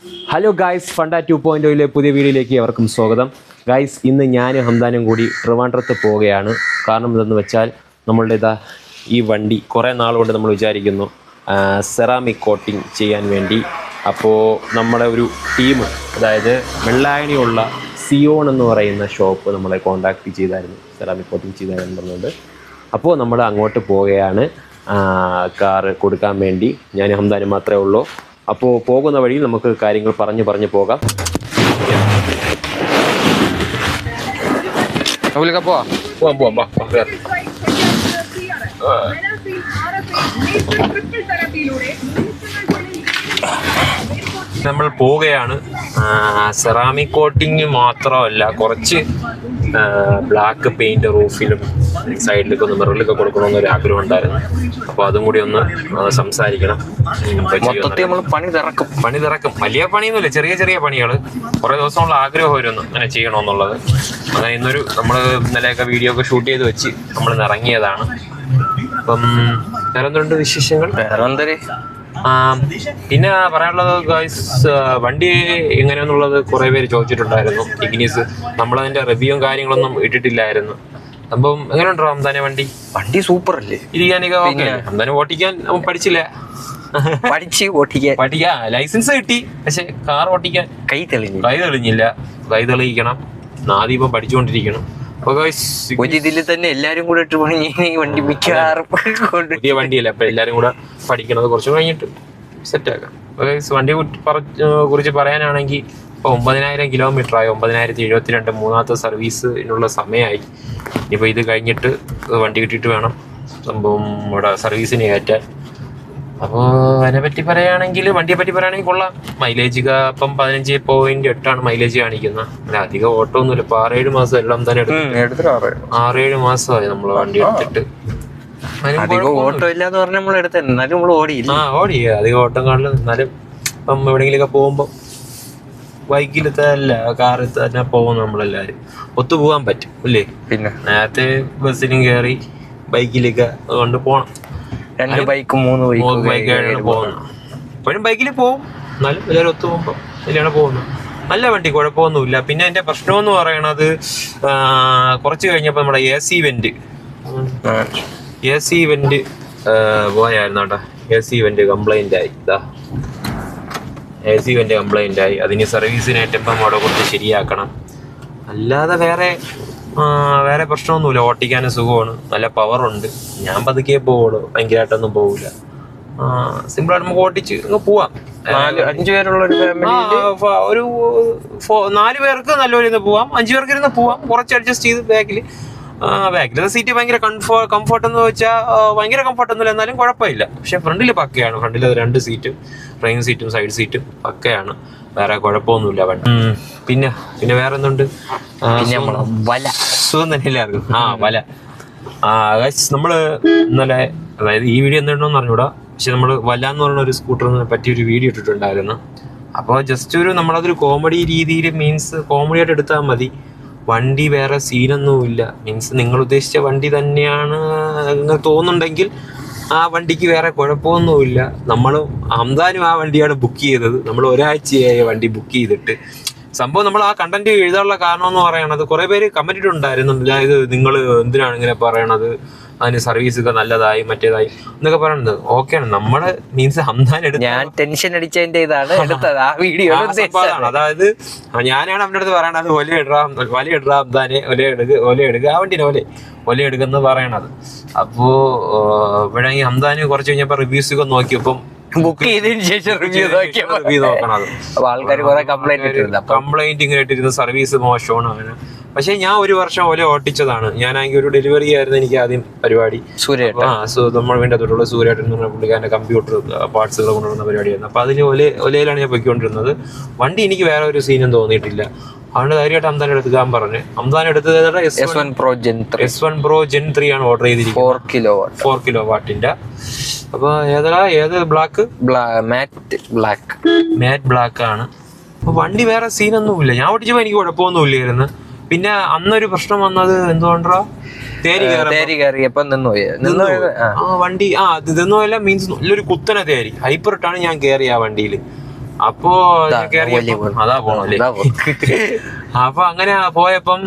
Hello guys, Funtouch 2.0 പുതിയ വീഡിയോയിലേക്ക് അവർക്കും സ്വാഗതം. ഗായ്സ്, ഇന്ന് ഞാനും ഹംദാനും കൂടി ട്രിവാൻഡ്രത്ത് പോവുകയാണ്. കാരണം എന്തെന്ന് വെച്ചാൽ നമ്മളുടെ ഈ വണ്ടി കുറേ നാളുകൊണ്ട് നമ്മൾ വിചാരിക്കുന്നു സെറാമിക് കോട്ടിങ് ചെയ്യാൻ വേണ്ടി. അപ്പോൾ നമ്മുടെ ഒരു ടീം, അതായത് വെള്ളായണിയുള്ള സിയോൺ എന്ന് പറയുന്ന ഷോപ്പ് നമ്മളെ കോൺടാക്ട് ചെയ്തായിരുന്നു, സെറാമിക് കോട്ടിങ് ചെയ്തായിരുന്നു പറഞ്ഞുകൊണ്ട്. അപ്പോൾ നമ്മൾ അങ്ങോട്ട് പോവുകയാണ് കാറ് കൊടുക്കാൻ വേണ്ടി. ഞാൻ ഹംദാനും മാത്രമേ ഉള്ളൂ. അപ്പോൾ പോകുന്ന വഴിയിൽ നമുക്ക് കാര്യങ്ങൾ പറഞ്ഞു പോകാം. പോവാം. നമ്മൾ പോവുകയാണ്. സെറാമിക് കോട്ടിങ് മാത്രമല്ല, കുറച്ച് ബ്ലാക്ക് പെയിന്റ് റൂഫിലും സൈഡിലൊക്കെ ഒന്ന് മിററിലൊക്കെ കൊടുക്കണമെന്നൊരു ആഗ്രഹം ഉണ്ടായിരുന്നു. അപ്പോൾ അതും കൂടി ഒന്ന് സംസാരിക്കണം. നമ്മൾ പണി തിറക്കും. വലിയ പണിയൊന്നുമില്ല, ചെറിയ പണികൾ. കുറേ ദിവസമുള്ള ആഗ്രഹമായിരുന്നു അങ്ങനെ ചെയ്യണമെന്നുള്ളത്. അങ്ങനെ നമ്മൾ ഇന്നലെയൊക്കെ വീഡിയോ ഒക്കെ ഷൂട്ട് ചെയ്ത് വെച്ച് നമ്മൾ ഇറങ്ങിയതാണ്. അപ്പം വേറെന്തുണ്ട് വിശേഷങ്ങൾ? പിന്നെ പറയാനുള്ളത് ഗൈസ്, വണ്ടി എങ്ങനെയാന്നുള്ളത് കുറേ പേര് ചോദിച്ചിട്ടുണ്ടായിരുന്നു. ഇഗ്നിസ് നമ്മളതിന്റെ റിവ്യൂവും കാര്യങ്ങളൊന്നും ഇട്ടിട്ടില്ലായിരുന്നു. അപ്പം എങ്ങനെയുണ്ടോ ഹംദാനെ വണ്ടി? സൂപ്പർ അല്ലേ? ഇരിക്കാനൊക്കെ ഹംദാനെ ഓട്ടിക്കാൻ പഠിച്ചില്ല. പഠിക്കാൻ ലൈസൻസ് കിട്ടി, പക്ഷെ കാർ ഓട്ടിക്കാൻ കൈ തെളിഞ്ഞില്ല. കൈ തെളിയിക്കണം. ആദ്യം ഇപ്പം പഠിച്ചുകൊണ്ടിരിക്കണം. ഇതിൽ തന്നെ എല്ലാരും കൂടെ വണ്ടി മിക്കവാറും പുതിയ വണ്ടിയല്ല, അപ്പൊ എല്ലാരും കൂടെ പഠിക്കണത് കുറച്ച് കഴിഞ്ഞിട്ട് സെറ്റാക്കാം. വണ്ടിയെ കുറിച്ച് പറയാനാണെങ്കിൽ ഇപ്പൊ 9000 കിലോമീറ്റർ ആയി. 9072 മൂന്നാമത്തെ സർവീസിനുള്ള സമയമായി. ഇനിയിപ്പോൾ ഇത് കഴിഞ്ഞിട്ട് വണ്ടി കിട്ടിയിട്ട് വേണം സംഭവം ഇവിടെ സർവീസിന് കയറ്റാൻ. അപ്പോൾ വണ്ടിയെ പറ്റി പറയുകയാണെങ്കിൽ കൊള്ളാം. മൈലേജ് ഇപ്പം 15.8 മൈലേജ് കാണിക്കുന്നത്. അങ്ങനെ അധികം ഓട്ടോ ഒന്നുമില്ല. ഇപ്പൊ 6-7 മാസം എല്ലാം തന്നെ എടുത്തിട്ട് 6-7 മാസമായി നമ്മൾ വണ്ടി എടുത്തിട്ട്. ഓട്ടോ ഇല്ലാന്ന് പറഞ്ഞാൽ നമ്മൾ എടുത്ത, എന്നാലും നമ്മൾ ഓടി അധികം ഓട്ടം കാണില്ല. എന്നാലും ഇപ്പം എവിടെയെങ്കിലൊക്കെ പോകുമ്പോൾ ബൈക്കിൽ തന്നെ കാറിൽ തന്നെ പോകും. നമ്മളെല്ലാവരും ഒത്തു പോകാൻ പറ്റും അല്ലേ? പിന്നെ നേരത്തെ ബസ്സിനും കയറി ബൈക്കിലൊക്കെ കൊണ്ട് പോകണം. 2 ബൈക്കും 3 ബൈക്കായിട്ടാണ് പോകുന്നത്. ഇപ്പോഴും ബൈക്കിൽ പോകും, എന്നാലും എല്ലാവരും ഒത്തു പോകുമ്പോൾ അതിലാണ് പോകുന്നത്. നല്ല വണ്ടി, കുഴപ്പമൊന്നുമില്ല. പിന്നെ എൻ്റെ പ്രശ്നമെന്ന് പറയണത് കുറച്ച് കഴിഞ്ഞപ്പോൾ നമ്മുടെ എ സി വെന്റ് പോയായിരുന്നു കേട്ടോ. എ സി വെന്റ് കംപ്ലൈൻ്റ് ആയി. അതിന് സർവീസിനായിട്ടിപ്പം അവിടെ കൊടുത്ത് ശരിയാക്കണം. അല്ലാതെ വേറെ പ്രശ്നമൊന്നുമില്ല. ഓട്ടിക്കാനും സുഖമാണ്, നല്ല പവറുണ്ട്. ഞാൻ പതുക്കെ പോവുള്ളൂ, ഭയങ്കരമായിട്ടൊന്നും പോവില്ല. സിമ്പിളായിട്ട് നമുക്ക് ഓട്ടിച്ച് പോവാം. 5 പേരുള്ള ഒരു ഒരു 4 പേർക്ക് നല്ലപോലെ പോവാം. 5 പേർക്ക് ഇരുന്ന് പോവാം. കുറച്ച് അഡ്ജസ്റ്റ് ചെയ്ത് ബാക്കിലത്തെ സീറ്റ് ഭയങ്കര കംഫർട്ട് എന്ന് വെച്ചാൽ ഭയങ്കര കംഫർട്ടൊന്നുമില്ല, എന്നാലും കുഴപ്പമില്ല. പക്ഷെ ഫ്രണ്ടിൽ പക്കയാണ്. ഫ്രണ്ടിൽ 2 സീറ്റും, ട്രെയിൻ സീറ്റും സൈഡ് സീറ്റും പക്കയാണ്. വേറെ കുഴപ്പമൊന്നുമില്ല വണ്ടി. പിന്നെ വേറെ എന്തുണ്ട്? സുഖം തന്നെ എല്ലാവർക്കും. വല നമ്മള് ഇന്നലെ, അതായത് ഈ വീഡിയോ എന്തുണ്ടോന്ന് അറിഞ്ഞൂടാ, പക്ഷെ നമ്മള് വല എന്ന് പറയുന്ന ഒരു സ്കൂട്ടറിനെ പറ്റി ഒരു വീഡിയോ ഇട്ടിട്ടുണ്ടായിരുന്നു. അപ്പോൾ ജസ്റ്റ് നമ്മളതൊരു കോമഡി രീതിയിൽ, മീൻസ് കോമഡി ആയിട്ട് എടുത്താൽ മതി. വണ്ടി വേറെ സീനൊന്നുമില്ല. മീൻസ് നിങ്ങൾ ഉദ്ദേശിച്ച വണ്ടി തന്നെയാണ് എന്ന് തോന്നുന്നുണ്ടെങ്കിൽ ആ വണ്ടിക്ക് വേറെ കുഴപ്പമൊന്നുമില്ല. ഹംദാനും ആ വണ്ടിയാണ് ബുക്ക് ചെയ്തത്. നമ്മൾ ഒരാഴ്ചയായി വണ്ടി ബുക്ക് ചെയ്തിട്ട്. സംഭവം നമ്മൾ ആ കണ്ടന്റ് എഴുതാനുള്ള കാരണം എന്ന് പറയണത്, കുറെ പേര് കമന്റ് ഇട്ടുണ്ടായിരുന്നു. അതായത് നിങ്ങൾ എന്തിനാണ് ഇങ്ങനെ പറയണത്, അതിന് സർവീസ് ഒക്കെ നല്ലതായി മറ്റേതായി എന്നൊക്കെ പറയണത്. ഓക്കെയാണ്. നമ്മള് മീൻസ് ഹംദാൻ ഞാൻ ടെൻഷൻ അടിച്ചതിന്റെ ഇതാണ് എടുത്തത് ആ വീഡിയോ. അതായത് ഞാനാണ് അവൻ്റെ അടുത്ത് പറയണത്, ഒല ഇടാ ഹംദാനെ, ഒല എടുക്കുക, ആ വണ്ടിനെ ഒല എടുക്കുന്ന പറയണത്. അപ്പോ ഇവിടെ ഈ ഹംദാന് കുറച്ച് കഴിഞ്ഞപ്പോ റിവ്യൂസ് ഒക്കെ നോക്കിയപ്പം ബുക്ക് ചെയ്തതിന് ശേഷം റിവ്യൂ നോക്കണം. ആൾക്കാർ കംപ്ലൈന്റ് ഇങ്ങനെ ഇട്ടിരുന്ന സർവീസ് മോശമാണ് അങ്ങനെ. പക്ഷെ ഞാൻ 1 വർഷം ഒല ഓട്ടിച്ചതാണ്. ഞാനാണെങ്കിൽ ഒരു ഡെലിവറി ആയിരുന്നു എനിക്ക് ആദ്യം പരിപാടി. നമ്മൾ വേണ്ട തൊട്ടുള്ള സൂര്യേട്ടൻ എന്ന് പറഞ്ഞ പുള്ളിക്കാരൻ്റെ കമ്പ്യൂട്ടർ പാർട്സുകൾ കൊണ്ടുവരുന്ന പരിപാടിയായിരുന്നു. അപ്പൊ അതിന് ഒലയിലാണ് ഞാൻ പൊയ്ക്കൊണ്ടിരുന്നത്. വണ്ടി എനിക്ക് വേറെ ഒരു സീനും തോന്നിയിട്ടില്ല. അതുകൊണ്ട് ധൈര്യമായിട്ട് ഹംദാൻ എടുക്കാൻ പറഞ്ഞു. ഹംദാൻ എടുത്തത് S1 Pro Gen 3 ആണ് ഓർഡർ ചെയ്തിരിക്കുന്നത്. 4 കിലോവാട്ടിന്റെ. അപ്പൊ ഏത് ബ്ലാക്ക്? മാറ്റ് ബ്ലാക്ക് ആണ്. അപ്പൊ വണ്ടി വേറെ സീനൊന്നുമില്ല. ഞാൻ ഓടിച്ചപ്പോ എനിക്ക് കുഴപ്പമൊന്നുമില്ലായിരുന്നു. പിന്നെ അന്നൊരു പ്രശ്നം വന്നത് എന്തുകൊണ്ടാ, തേരി കയറിയപ്പോ വണ്ടി ഇതൊന്നുമല്ല, മീൻസ് നല്ലൊരു കുത്തനെ തേരി ഹൈപ്പർ ഇട്ടാണ് ഞാൻ കയറി ആ വണ്ടിയിൽ. അപ്പോ അതാ പോണല്ലേ. അപ്പൊ അങ്ങനെ പോയപ്പം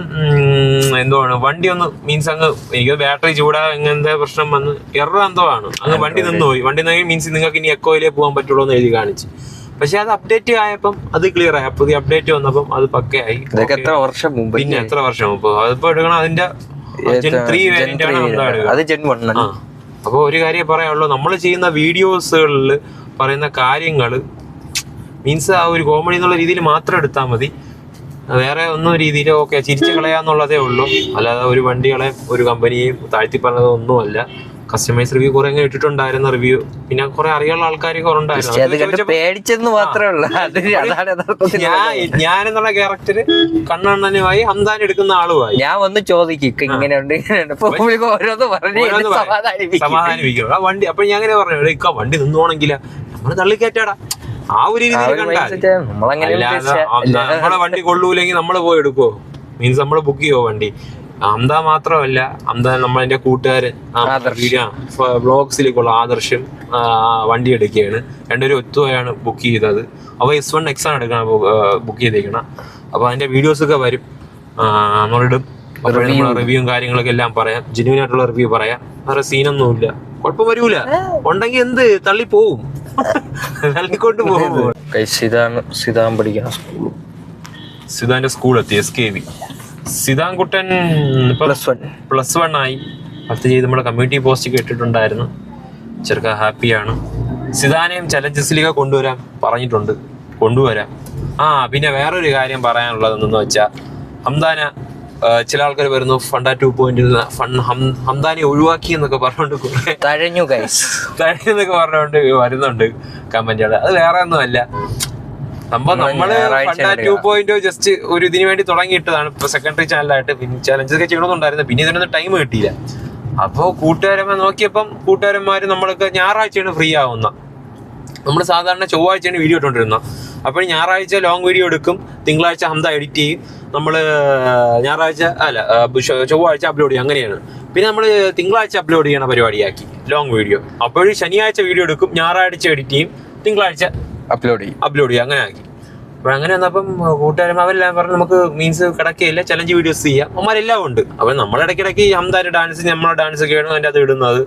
എന്തുവാണ് വണ്ടി ഒന്ന് മീൻസ് അങ്ങ് എനിക്ക് ബാറ്ററി ചൂടാ ഇങ്ങനത്തെ പ്രശ്നം വന്ന് എറർ എന്തോ ആണ് അങ്ങ് വണ്ടി നിന്നുപോയി. വണ്ടി മീൻസ് നിങ്ങൾക്ക് ഇനി എക്കോയിലേ പോകാൻ പറ്റുള്ളൂ എന്ന് എഴുതി കാണിച്ച്. പക്ഷെ അത് അപ്ഡേറ്റ് ആയപ്പം അത് ക്ലിയർ ആയി. പുതിയ അപ്ഡേറ്റ് വന്നപ്പം അത് പക്കയായി. എത്ര വർഷം മുമ്പ്? പിന്നെ എത്ര വർഷം മുമ്പ്? അതിപ്പോ എടുക്കണം അതിന്റെ അപ്പൊ ഒരു കാര്യം പറയാനുള്ളൂ, നമ്മൾ ചെയ്യുന്ന വീഡിയോസുകളിൽ പറയുന്ന കാര്യങ്ങള് മീൻസ് ആ ഒരു കോമഡി എന്നുള്ള രീതിയിൽ മാത്രം എടുത്താൽ മതി. വേറെ ഒന്നും രീതിയിൽ ഓക്കെ ചിരിച്ചു കളയാന്നുള്ളതേ ഉള്ളൂ. അല്ലാതെ ഒരു വണ്ടികളെ ഒരു കമ്പനിയെയും താഴ്ത്തി പറഞ്ഞതൊന്നുമല്ല. കസ്റ്റമൈസ് റിവ്യൂ കുറെ ഇട്ടിട്ടുണ്ടായിരുന്ന റിവ്യൂ, പിന്നെ കുറെ അറിയാനുള്ള ആൾക്കാർ കുറെ ഉണ്ടായിരുന്നു. പേടിച്ചെന്ന് മാത്രമേ ഉള്ളൂ. ഞാനെന്നുള്ള ക്യാരക്ടർ കണ്ണണ്ണനുമായി ഹംദാൻ എടുക്കുന്ന ആളുമായി ഞാൻ വന്ന് ചോദിക്കും ഇങ്ങനെയുണ്ട് സമാധാനിപ്പിക്കും ആ വണ്ടി. അപ്പൊ ഞാൻ അങ്ങനെ പറഞ്ഞു, ഇക്ക വണ്ടി നിന്നോണെങ്കില നമ്മള് തള്ളിക്കയറ്റാടാ ആ ഒരു രീതിയിൽ കണ്ടാൽ. നമ്മളെ വണ്ടി കൊള്ളൂലെങ്കിൽ നമ്മള് പോയി എടുക്കുവോ? മീൻസ് നമ്മള് ബുക്ക് ചെയ്യുവോ വണ്ടി? അംദ മാത്രമല്ല, അംദ നമ്മളെന്റെ കൂട്ടുകാരൻ വ്ളോഗ്സിലേക്കുള്ള ആദർശം വണ്ടി എടുക്കുകയാണ്. രണ്ടുപേരും ഒത്തുപോയാണ് ബുക്ക് ചെയ്തത്. അപ്പോൾ S1 X ആണ് എടുക്കണം ബുക്ക് ചെയ്തേക്കണം. അപ്പൊ അതിന്റെ വീഡിയോസ് ഒക്കെ വരും, നമ്മളിടും. റിവ്യൂവും കാര്യങ്ങളൊക്കെ എല്ലാം പറയാം, ജെന്യൂൻ ആയിട്ടുള്ള റിവ്യൂ പറയാം. വേറെ സീനൊന്നും ഇല്ല, കുഴപ്പം വരൂല. ഉണ്ടെങ്കിൽ എന്ത് തള്ളി പോവും, തള്ളിക്കൊണ്ട് പോകും. സിതാൻ പഠിക്കുന്ന സ്കൂൾ, സിതാന്റെ സ്കൂൾ എത്തി SKV. സിതാൻ കുട്ടൻ +1 ആയി. അത് ചെയ്ത് നമ്മുടെ കമ്മ്യൂണിറ്റി പോസ്റ്റ് ഇട്ടിട്ടുണ്ടായിരുന്നു. ചെറുക്ക ഹാപ്പിയാണ്. സിതാനെയും ചലഞ്ചസിലേക്ക് കൊണ്ടുവരാൻ പറഞ്ഞിട്ടുണ്ട്, കൊണ്ടുവരാം. പിന്നെ വേറൊരു കാര്യം പറയാനുള്ളത് എന്തെന്ന് വെച്ചാൽ, ഹംദാന ചില ആൾക്കാർ വരുന്നു ഫണ്ട 2.0 ഹംദാനെ ഒഴിവാക്കി എന്നൊക്കെ പറഞ്ഞുകൊണ്ട് തഴഞ്ഞെന്നൊക്കെ പറഞ്ഞുകൊണ്ട് വരുന്നുണ്ട് കമന്റുകൾ. അത് വേറെ ഒന്നുമല്ല, സംഭവം നമ്മള് ഫണ്ട 2.0 ജസ്റ്റ് ഒരു ഇതിനു വേണ്ടി തുടങ്ങിയിട്ടതാണ്. ഇപ്പൊ സെക്കൻഡറി ചാനലായിട്ട് പിന്നെ ചലഞ്ചൊക്കെ ചെയ്യണമെന്നുണ്ടായിരുന്നു. പിന്നെ ഇതിനൊന്നും ടൈം കിട്ടിയില്ല. അപ്പോ കൂട്ടുകാരന്മാർ നോക്കിയപ്പം കൂട്ടുകാരന്മാര് നമ്മൾക്ക് ഞായറാഴ്ചയാണ് ഫ്രീ ആവുന്ന. നമ്മൾ സാധാരണ ചൊവ്വാഴ്ചയാണ് വീഡിയോ ഇട്ടുകൊണ്ടിരുന്നത്. അപ്പോൾ ഞായറാഴ്ച ലോങ് വീഡിയോ എടുക്കും, തിങ്കളാഴ്ച ഹംദ എഡിറ്റ് ചെയ്യും, നമ്മള് ഞായറാഴ്ച ചൊവ്വാഴ്ച അപ്ലോഡ് ചെയ്യും. അങ്ങനെയാണ്. പിന്നെ നമ്മൾ തിങ്കളാഴ്ച അപ്ലോഡ് ചെയ്യണ പരിപാടിയാക്കി ലോങ് വീഡിയോ. അപ്പോഴും ശനിയാഴ്ച വീഡിയോ എടുക്കും, ഞായറാഴ്ച എഡിറ്റ് ചെയ്യും, തിങ്കളാഴ്ച അപ്ലോഡ് ചെയ്യും. അങ്ങനെ ആക്കി. അപ്പോൾ അങ്ങനെ വന്നപ്പം കൂട്ടുകാരും അവരെല്ലാം പറഞ്ഞ് നമുക്ക് മീൻസ് കിടക്കയില്ല, ചലഞ്ച് വീഡിയോസ് ചെയ്യാം, അവന്മാരെല്ലാം ഉണ്ട്. അപ്പൊ നമ്മളിടയ്ക്കിടയ്ക്ക് ഹംദാന്റെ ഡാൻസ്, നമ്മളെ ഡാൻസ് ഒക്കെയാണ് അതിൻ്റെ അത് ഇടുന്നത്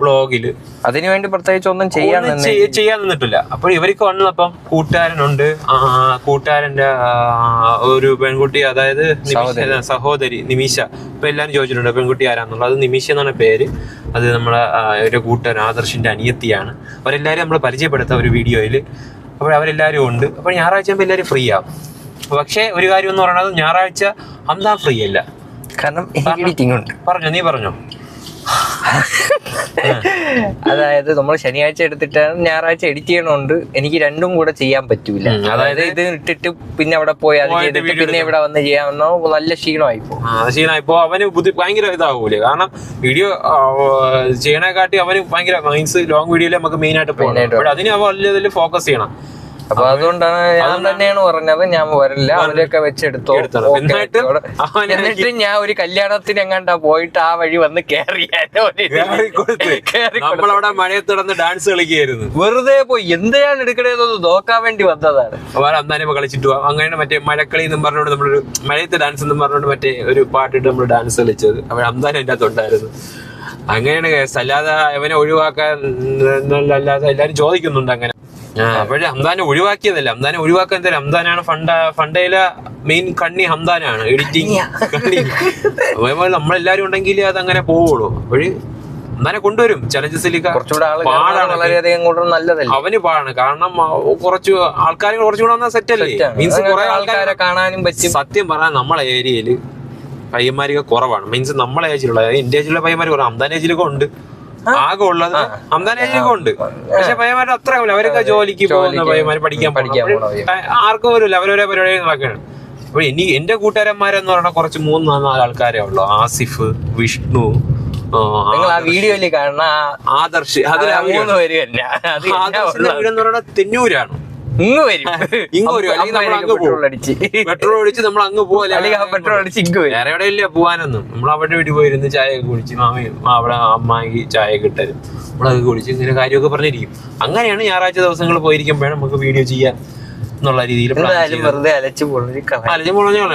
വ്ളോഗില്. അതിനുവേണ്ടി പ്രത്യേകിച്ച് ഒന്നും ചെയ്യാൻ നിന്നിട്ടില്ല. അപ്പോൾ ഇവർക്ക് വന്നപ്പം കൂട്ടുകാരനുണ്ട്, കൂട്ടുകാരന്റെ ഒരു പെൺകുട്ടി, അതായത് സഹോദരി നിമിഷ. ഇപ്പൊ എല്ലാരും ചോദിച്ചിട്ടുണ്ട് പെൺകുട്ടി ആരാന്നുള്ളത്. അത് നിമിഷ എന്നാണ് പേര്. അത് നമ്മളെ ഒരു കൂട്ടുകാരൻ ആദർശിന്റെ അനിയത്തിയാണ്. അവരെല്ലാരും നമ്മൾ പരിചയപ്പെടുത്ത ഒരു വീഡിയോയില്. അപ്പോൾ അവരെല്ലാരും ഉണ്ട്. അപ്പോൾ ഞായറാഴ്ച ആകുമ്പോൾ എല്ലാവരും ഫ്രീ ആവും. പക്ഷേ ഒരു കാര്യം എന്ന് പറയുന്നത്, ഞായറാഴ്ച ഹംദാൻ ഫ്രീ അല്ല, കാരണം എഡിറ്റിംഗ് ഉണ്ട്. നീ പറഞ്ഞോ. അതായത് നമ്മൾ ശനിയാഴ്ച എടുത്തിട്ടാണ് ഞായറാഴ്ച എഡിറ്റ് ചെയ്യണോണ്ട് എനിക്ക് രണ്ടും കൂടെ ചെയ്യാൻ പറ്റൂല. അതായത് ഇത് ഇട്ടിട്ട് പിന്നെ അവിടെ പോയി അത് ചെയ്തിട്ട് പിന്നെ ഇവിടെ വന്ന് ചെയ്യാമെന്നോ നല്ല ക്ഷീണമായിപ്പോ അവന് ഭയങ്കര ഇതാവൂലേ. കാരണം വീഡിയോ ചെയ്യണേക്കാട്ടി അവന് ഭയങ്കര മീൻസ് ലോങ് വീഡിയോയിൽ നമുക്ക് മെയിൻ ആയിട്ട് പോകണം. അതിന് അവ വലിയ ഫോക്കസ് ചെയ്യണം. അപ്പൊ അതുകൊണ്ടാണ് ഞാൻ തന്നെയാണ് പറഞ്ഞത് ഞാൻ വരില്ല, അവരൊക്കെ വെച്ചെടുത്തോ. എന്നിട്ട് ഞാൻ ഒരു കല്യാണത്തിന് എങ്ങാണ്ടാ പോയിട്ട് ആ വഴി വന്ന് നമ്മളവിടെ മഴയത്ത് കിടന്ന് ഡാൻസ് കളിക്കുകയായിരുന്നു. വെറുതെ പോയി എന്തിനാണ് എടുക്കണേന്നൊന്ന് നോക്കാൻ വേണ്ടി വന്നതാണ്. അന്നേരം കളിച്ചിട്ട് പോവാം. അങ്ങനെ മറ്റേ മഴക്കളി എന്നും പറഞ്ഞോണ്ട് നമ്മളൊരു മഴയത്ത് ഡാൻസ് എന്നും പറഞ്ഞോണ്ട് മറ്റേ ഒരു പാട്ടിട്ട് നമ്മൾ ഡാൻസ് കളിച്ചത്. അപ്പോൾ അമ്താനം എൻ്റെ അകത്തുണ്ടായിരുന്നു. അങ്ങനെയാണ് കേസ്. അല്ലാതെ അവനെ ഒഴിവാക്കാൻ അല്ലാതെ എല്ലാരും ചോദിക്കുന്നുണ്ട് അങ്ങനെ. അപ്പോഴേ ഹംദാനെ ഒഴിവാക്കിയതല്ല, ഹംദാനെ ഒഴിവാക്കാൻ തരാം. ഹംദാനാണ് ഫണ്ടയിലെ മെയിൻ കണ്ണി, ഹംദാനാണ് എഡിറ്റിംഗ് കണ്ണി. അതേപോലെ നമ്മളെല്ലാരും ഉണ്ടെങ്കിൽ അത് അങ്ങനെ പോവുള്ളൂ. അപ്പോഴ് ഹംദാനെ കൊണ്ടുവരും ചലഞ്ചസിലേക്ക്. അവന് പാടാണ്, കാരണം കുറച്ച് ആൾക്കാർ കുറച്ചുകൂടെ വന്നാൽ സെറ്റ് അല്ലേ. മീൻസ് കുറെ ആൾക്കാരെ കാണാനും പറ്റും. സത്യം പറയാൻ നമ്മളെ ഏരിയയില് പയ്യന്മാരൊക്കെ കുറവാണ്. മീൻസ് നമ്മളെ ഏജിലുള്ള, എന്റെ ഏജിലുള്ള പയ്യന്മാർ കുറവാണ്. ഹംദാൻ ഏജിലൊക്കെ ഉണ്ട്, ആകെ ഉള്ളത് ഹംദാൻ ഏജിലൊക്കെ ഉണ്ട്. പക്ഷെ പയ്യന്മാർ അത്ര അവരൊക്കെ ജോലിക്ക് പോകുന്ന പയ്യന്മാർ, പഠിക്കാൻ ആർക്കും വരില്ല, അവരവരെ പരിപാടി നടക്കുകയാണ്. അപ്പൊ എന്റെ കൂട്ടുകാരന്മാരെന്ന് പറഞ്ഞാൽ കുറച്ച് 3-4 ആൾക്കാരേ ഉള്ളു. ആസിഫ്, വിഷ്ണു, വീഡിയോയില് കാണുന്ന ആദർശ്. വീടെന്ന് പറഞ്ഞാൽ തെന്നൂരാണ്. പെട്രോൾ അടിച്ച് നമ്മൾ അങ്ങ് പോകല്ലേ. വേറെ എവിടെ ഇല്ല പോവാനൊന്നും. നമ്മൾ അവിടെ വീട്ടിൽ പോയിരുന്ന് ചായ ഒക്കെ കുടിച്ച് അവിടെ അമ്മായിക്ക് ചായ ഒക്കെ ഇട്ടാലും നമ്മളത് കുടിച്ച് ഇങ്ങനെ കാര്യമൊക്കെ പറഞ്ഞിരിക്കും. അങ്ങനെയാണ് ഞായറാഴ്ച ദിവസങ്ങൾ പോയിരിക്കുമ്പോഴാണ് നമുക്ക് വീഡിയോ ചെയ്യാൻ എന്നുള്ള രീതിയിൽ വെറുതെ അലച്ചു പറഞ്ഞു.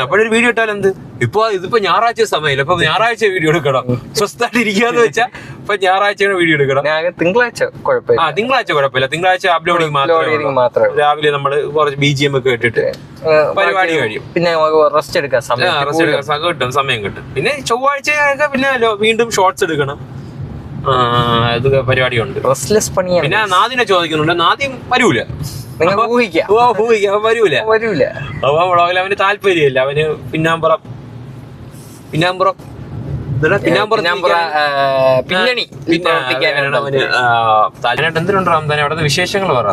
അപ്പോഴൊരു വീഡിയോ ഇട്ടാൽ എന്ത് ഇതിപ്പോ ഞായറാഴ്ച സമയമില്ല, ഇപ്പൊ ഞായറാഴ്ച വീഡിയോ എടുക്കണം, സ്വസ്ഥമായിട്ട് ഇരിക്കാന്ന് വെച്ചാൽ ഇപ്പൊ ഞായറാഴ്ച വീഡിയോ എടുക്കണം. തിങ്കളാഴ്ച കുഴപ്പമില്ല. തിങ്കളാഴ്ച കുഴപ്പമില്ല, തിങ്കളാഴ്ച അപ്ലോഡിങ് മാത്രം. രാവിലെ നമ്മള് കുറച്ച് BGM ഒക്കെ ഇട്ടിട്ട് പരിപാടി കഴിയും. പിന്നെ റെസ്റ്റ് എടുക്കാൻ സമയം കിട്ടും. പിന്നെ ചൊവ്വാഴ്ചയൊക്കെ പിന്നെ വീണ്ടും ഷോർട്സ് എടുക്കണം. ഇത് പരിപാടിയുണ്ട്. റെസ്റ്റ്ലെസ് പണിയാണ്. പിന്നെ നാദിനെ ചോദിക്കുന്നുണ്ട്, നാദ്യം വരൂല, വരൂല. അപ്പൊ വ്ളോഗിൽ അവന് താല്പര്യമില്ല. അവന് പിന്നാമ്പുറം എന്തിനുണ്ടോ റംദാനെ അവിടെ വിശേഷങ്ങൾ പറ.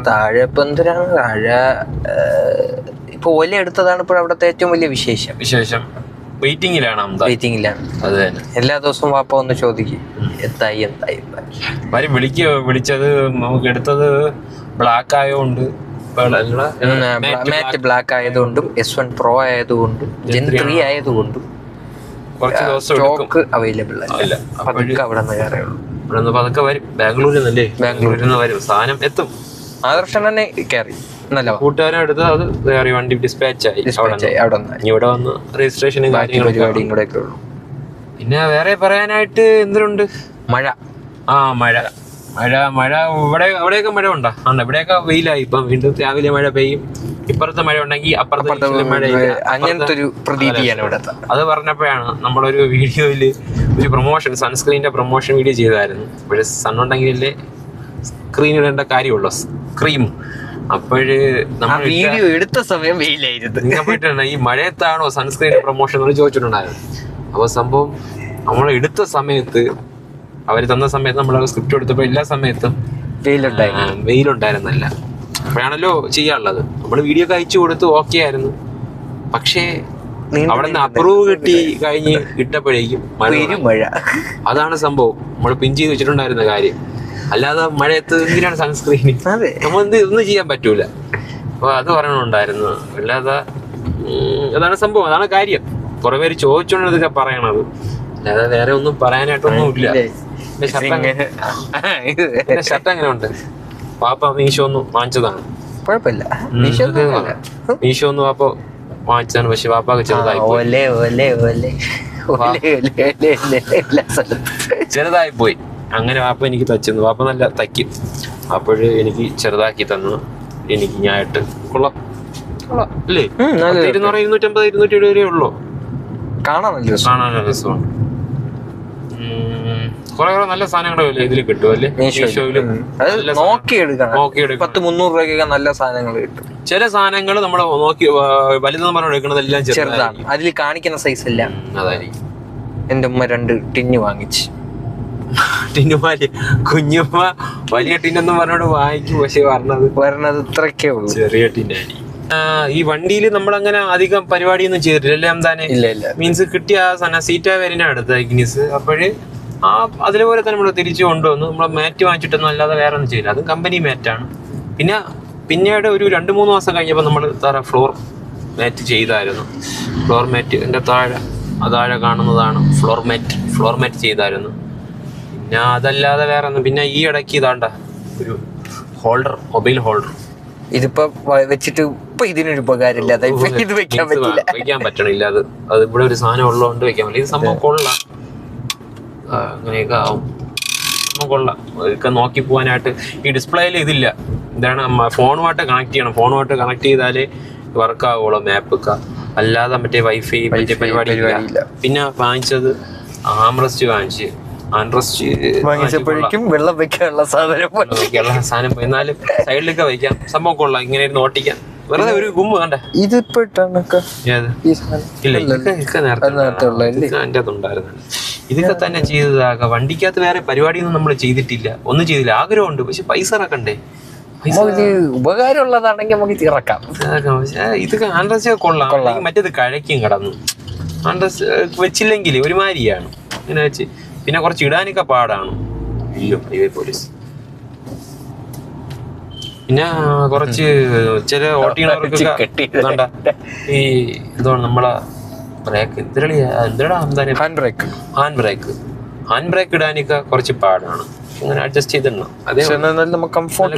താഴെ ഇപ്പൊ എന്തിനാണ് താഴെ ഇപ്പൊ ഓല എടുത്തതാണ് ഇപ്പോൾ അവിടുത്തെ ഏറ്റവും വലിയ വിശേഷം. വെയിറ്റിംഗിലാണ്. അത് തന്നെ. എല്ലാ ദിവസവും വാപ്പ ഒന്ന് ചോദിക്കും എന്തായി. വിളിച്ചത് നമുക്ക് എടുത്തത് ബ്ലാക്ക് ആയതുകൊണ്ട്, മാറ്റ് ബ്ലാക്ക് ആയതുകൊണ്ടും S1 Pro ആയതുകൊണ്ടും Gen 3 ആയതുകൊണ്ടും സ്റ്റോക്ക് അവൈലബിൾ അല്ല. അവിടെ പതുക്കെ വരും. ബാംഗ്ലൂരിൽ നിന്ന് വരും, സാധനം എത്തും. ആദർശൻ തന്നെ കയറി കൂട്ടുകാരെ അടുത്ത് അത് കയറി, വണ്ടി ഡിസ്പാച്ച് ആയി. ഇവിടെ വന്ന് രജിസ്ട്രേഷനും കാര്യങ്ങളും കൂടെ ഒക്കെ ഉള്ളു. പിന്നെ വേറെ പറയാനായിട്ട് എന്തിനുണ്ട്? മഴ ഇവിടെയൊക്കെ മഴ ഉണ്ടാ? ഇവിടെയൊക്കെ വെയിലായി. ഇപ്പം വീണ്ടും രാവിലെ മഴ പെയ്യും, ഇപ്പുറത്തെ മഴ ഉണ്ടെങ്കിൽ അപ്പുറത്തെ മഴ. അങ്ങനത്തെ ഒരു പ്രതീതിയാണ് ഇവിടുത്തെ. അത് പറഞ്ഞപ്പോഴാണ് നമ്മളൊരു വീഡിയോയില് ഒരു പ്രൊമോഷൻ, സൺസ്ക്രീനിന്റെ പ്രൊമോഷൻ വീഡിയോ ചെയ്തായിരുന്നു. ഇപ്പോഴേ സണ്ണുണ്ടെങ്കിലല്ലേ സ്ക്രീൻ ഇടേണ്ട കാര്യമുള്ളൂ, ക്രീം. അപ്പോഴ് നമ്മൾ വീഡിയോ എടുത്ത സമയം വെയിലായിരുന്നു. നിങ്ങൾ പോയിട്ടാണ് ഈ മഴയത്താണോ സൺസ്ക്രീൻ പ്രൊമോഷൻ എന്ന് ചോദിച്ചിട്ടുണ്ടായിരുന്നു. അപ്പോൾ സംഭവം നമ്മൾ എടുത്ത സമയത്ത്, അവര് തന്ന സമയത്ത്, നമ്മൾ സ്ക്രിപ്റ്റ് എടുത്തപ്പോ എല്ലാ സമയത്തും വെയിലുണ്ടായിരുന്നല്ല. അപ്പോഴാണല്ലോ ചെയ്യാനുള്ളത്. നമ്മൾ വീഡിയോ ഒക്കെ അയച്ചു കൊടുത്ത് ഓക്കെ ആയിരുന്നു. പക്ഷേ അവിടെ നിന്ന് അപ്രൂവ് കിട്ടി കഴിഞ്ഞ് ഇട്ടപ്പോഴേക്കും മഴ. അതാണ് സംഭവം. നമ്മൾ പിൻ ചെയ്ത് വെച്ചിട്ടുണ്ടായിരുന്ന കാര്യം. അല്ലാതെ മഴയത്ത് എന്തിനാണ് സൺസ്ക്രീൻ? നമ്മൾ ഒന്നും ചെയ്യാൻ പറ്റൂല. അപ്പൊ അത് പറയണുണ്ടായിരുന്നു. അല്ലാതെ അതാണ് സംഭവം, അതാണ് കാര്യം. കുറെ പേര് ചോദിച്ചോണ്ട് ഇതൊക്കെ പറയണത്, അല്ലാതെ വേറെ ഒന്നും പറയാനായിട്ടൊന്നും ഇല്ല. ഷർട്ട് എങ്ങനെ ഉണ്ട്? പാപ്പ മീഷോ ഒന്ന് വാങ്ങിച്ചതാണ്. കുഴപ്പമില്ല, മീഷോ ഒന്ന് പാപ്പ വാങ്ങിച്ചതാണ്. പക്ഷെ പാപ്പാക്ക് ചെറുതായി പോയി. അങ്ങനെ വാപ്പ എനിക്ക് തച്ചു. വാപ്പ നല്ല തയ്ക്കും. അപ്പോഴ് എനിക്ക് ചെറുതാക്കി തന്നു. എനിക്ക് ഞാനായിട്ട് കൊള്ളാം അല്ലേ? 250, 270 വരെ ഉള്ളൂ. കാണാൻ നല്ല രസമാണ്. കുറെ നല്ല സാധനങ്ങളല്ലേ ഇതിൽ കിട്ടും അല്ലേ? മീഷോയില് നോക്കിയെടുക്കണം. 100-300 രൂപയ്ക്കൊക്കെ നല്ല സാധനങ്ങൾ കിട്ടും. ചില സാധനങ്ങൾ നമ്മൾ നോക്കി വലുതെന്ന് പറഞ്ഞ എടുക്കുന്നതെല്ലാം ചെറുതാണ്. അതിൽ കാണിക്കുന്ന സൈസ് അല്ല. അതായിരിക്കും. എന്റെ ഉമ്മ 2 ടിന്ന് വാങ്ങിച്ചു. ടിന്നുമാര് കുഞ്ഞുമ്മ വലിയ ടിന്നൊന്നും പറഞ്ഞോട് വാങ്ങിക്കും. പക്ഷെ വരണത് ഇത്രയൊക്കെ ഉള്ളൂ, ചെറിയ ടിന്നായി. ഈ വണ്ടിയിൽ നമ്മളങ്ങനെ അധികം പരിപാടിയൊന്നും ചെയ്തിട്ടില്ല. എന്താനെ മീൻസ് കിട്ടിയ സീറ്റ വേരിന്റെ അടുത്ത് ഇഗ്നിസ്. അപ്പോഴ് അതിലേപോലെ തന്നെ നമ്മൾ തിരിച്ചു കൊണ്ടുവന്നു. നമ്മളെ മാറ്റ് വാങ്ങിച്ചിട്ടൊന്നും അല്ലാതെ വേറെ ഒന്നും ചെയ്യില്ല. അത് കമ്പനി മാറ്റാണ്. പിന്നീട് ഒരു 2-3 മാസം കഴിഞ്ഞപ്പോൾ നമ്മൾ ഫ്ലോർ മാറ്റ് ചെയ്തായിരുന്നു. ഫ്ലോർ മാറ്റ് എൻ്റെ താഴെ കാണുന്നതാണ് ഫ്ലോർ മാറ്റ് ചെയ്തായിരുന്നു. പിന്നെ അതല്ലാതെ വേറെ ഒന്നും. പിന്നെ ഈ ഇടയ്ക്ക് ഇതാണ്ട ഒരു ഹോൾഡർ, മൊബൈൽ ഹോൾഡർ. ഇതിപ്പോ വെച്ചിട്ട് ഇപ്പൊ ഇതിനൊരു ഉപകാരമില്ല. ഇത് വെക്കാൻ പറ്റണില്ല. അത് ഇവിടെ ഒരു സാധനം ഉള്ളതുകൊണ്ട് വെക്കാൻ പറ്റില്ല. ഇത് സംഭവം കൊള്ളാം. അങ്ങനെയൊക്കെ ആവും. കൊള്ളാം. ഇതൊക്കെ നോക്കി പോകാനായിട്ട്. ഈ ഡിസ്പ്ലേയിൽ ഇതില്ല. എന്താണ്, ഫോണുമായിട്ട് കണക്ട് ചെയ്യണം. ഫോണുമായിട്ട് കണക്ട് ചെയ്താലേ വർക്ക് ആവുള്ളൂ മാപ്പൊക്കെ. അല്ലാതെ മറ്റേ വൈഫൈ മറ്റേ പരിപാടി ഇല്ല. പിന്നെ വാങ്ങിച്ചത് ആംറസ്റ്റ് വാങ്ങിച്ചപ്പോഴേക്കും വെള്ളം വെക്കാനുള്ള സാധനം എന്നാലും സൈഡിലൊക്കെ വയ്ക്കാം. സംഭവം കൊള്ളാം. ഇങ്ങനെ ഇരുന്ന് ഓട്ടിക്കാം. വെറുതെ ഒരു ഗുമ്പ് കണ്ട. ഇതിപ്പോ ഇതൊക്കെ തന്നെ ചെയ്തതാകാം. വണ്ടിക്കകത്ത് വേറെ പരിപാടിയൊന്നും നമ്മൾ ചെയ്തിട്ടില്ല. ഒന്നും ചെയ്തില്ല. ആഗ്രഹമുണ്ട്, പക്ഷെ പൈസ ഇറക്കണ്ടേ? ഉപകാരമുള്ളതാണെങ്കിൽ നമുക്ക് ഇറക്കാം. ഇതൊക്കെ ആൻഡ്രസ് കൊള്ളാം. മറ്റേത് കഴക്കും കടന്നു. ആൻഡ്രസ് വെച്ചില്ലെങ്കിൽ ഒരുമാതിരിയാണ് ഇങ്ങനെ വെച്ച്. പിന്നെ കുറച്ച് ഇടാനൊക്കെ പാടാണ്. Highway police. പിന്നെ കുറച്ച് ചില ഓട്ടിയവർക്കൊക്കെ ഈ എന്താണ് നമ്മളെ ബ്രേക്ക് ഹാൻഡ് ബ്രേക്ക് ഇടാനൊക്കെ കുറച്ച് പാടാണ്. ഇങ്ങനെ അഡ്ജസ്റ്റ് ചെയ്തിടണം. അതേ കംഫോർട്ട്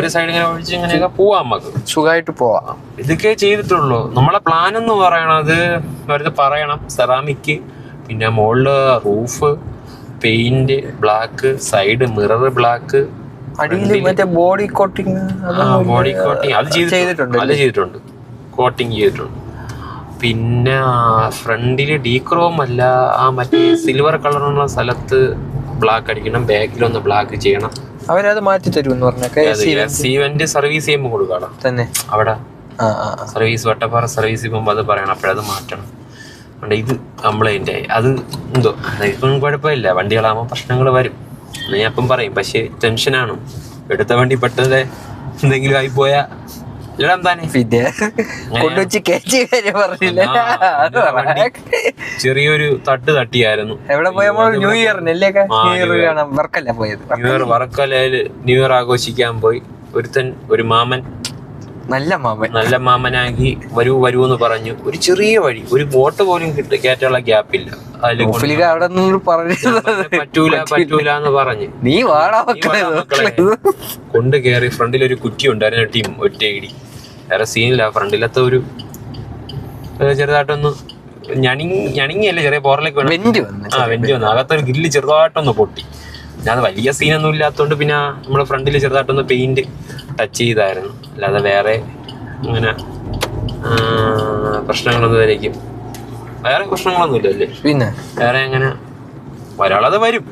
ഒരു സൈഡ് ഇങ്ങനെ ഒഴിച്ച് ഇങ്ങനെയൊക്കെ പോവാം നമുക്ക് സുഖമായിട്ട് പോവാം. ഇതൊക്കെ ചെയ്തിട്ടുള്ളൂ. നമ്മളെ പ്ലാൻ എന്ന് പറയണത് വെറുതെ പറയണം, സെറാമിക്, പിന്നെ മുകളില് roof paint black, side mirror black, body coating അത് ചെയ്തിട്ടുണ്ട്, കോട്ടിങ് ചെയ്തിട്ടുണ്ട്. പിന്നെ ഫ്രണ്ടില് ഡീക്രോം അല്ല, ആ മറ്റേ സിൽവർ കളറുള്ള സ്ഥലത്ത് ബ്ലാക്ക് അടിക്കണം, ബാക്കിലൊന്ന് ബ്ലാക്ക് ചെയ്യണം. അവരത് മാറ്റി തരുമെന്ന് പറഞ്ഞ സർവീസ് ചെയ്യുമ്പോൾ കൊടുക്കണം തന്നെ അവിടെ സർവീസ്, വട്ടപ്പാറ സർവീസ് ചെയ്യുമ്പോൾ അത് പറയണം, അപ്പോഴത് മാറ്റണം. അതുകൊണ്ട് ഇത് കംപ്ലൈന്റ് ആയി. അത് എന്തോ ഇപ്പം കുഴപ്പമില്ല, വണ്ടികളാകുമ്പോൾ പ്രശ്നങ്ങൾ വരും ഞാൻ അപ്പം പറയും. പക്ഷെ ടെൻഷനാണ്, എടുത്ത വണ്ടി പെട്ടത് എന്തെങ്കിലും ആയിപ്പോയാ ചെറിയൊരു തട്ടിയായിരുന്നു. എവിടെ പോയ ന്യൂ ഇയറിനല്ലേ? വർക്കലയില് ന്യൂ ഇയർ ആഘോഷിക്കാൻ പോയി. ഒരു മാമൻ, നല്ല മാമനാക്കി വരൂന്ന് പറഞ്ഞു. ഒരു ചെറിയ വഴി, ഒരു ബോട്ട് പോലും കയറ്റാനുള്ള ഗ്യാപ്പില്ല. പറ്റൂല എന്ന് പറഞ്ഞു. നീ കൊണ്ട് കയറി. ഫ്രണ്ടിലൊരു കുറ്റി ഉണ്ടായിരുന്നു, ടീം ഒറ്റയിടി. വേറെ സീനില്ല. ഫ്രണ്ടിലത്തെ ഒരു ചെറുതായിട്ടൊന്ന് ഞണിങ്ങിയല്ലേ, ചെറിയ പോറലേക്ക് വെന്റ് വന്നു. അകത്തൊരു ഗ്രില്ല് ചെറുതായിട്ടൊന്ന് പൊട്ടി. പിന്നെ അത് വലിയ സീനൊന്നും ഇല്ലാത്തതുകൊണ്ട് പിന്നെ നമ്മുടെ ഫ്രണ്ടിൽ ചെറുതായിട്ടൊന്ന് പെയിന്റ് ടച്ച് ചെയ്തായിരുന്നു. അല്ലാതെ വേറെ അങ്ങനെ പ്രശ്നങ്ങളൊന്നും വരയ്ക്കും. വേറെ പ്രശ്നങ്ങളൊന്നും ഇല്ലല്ലേ? പിന്നെ വേറെ അങ്ങനെ ഒരാളത് വരും.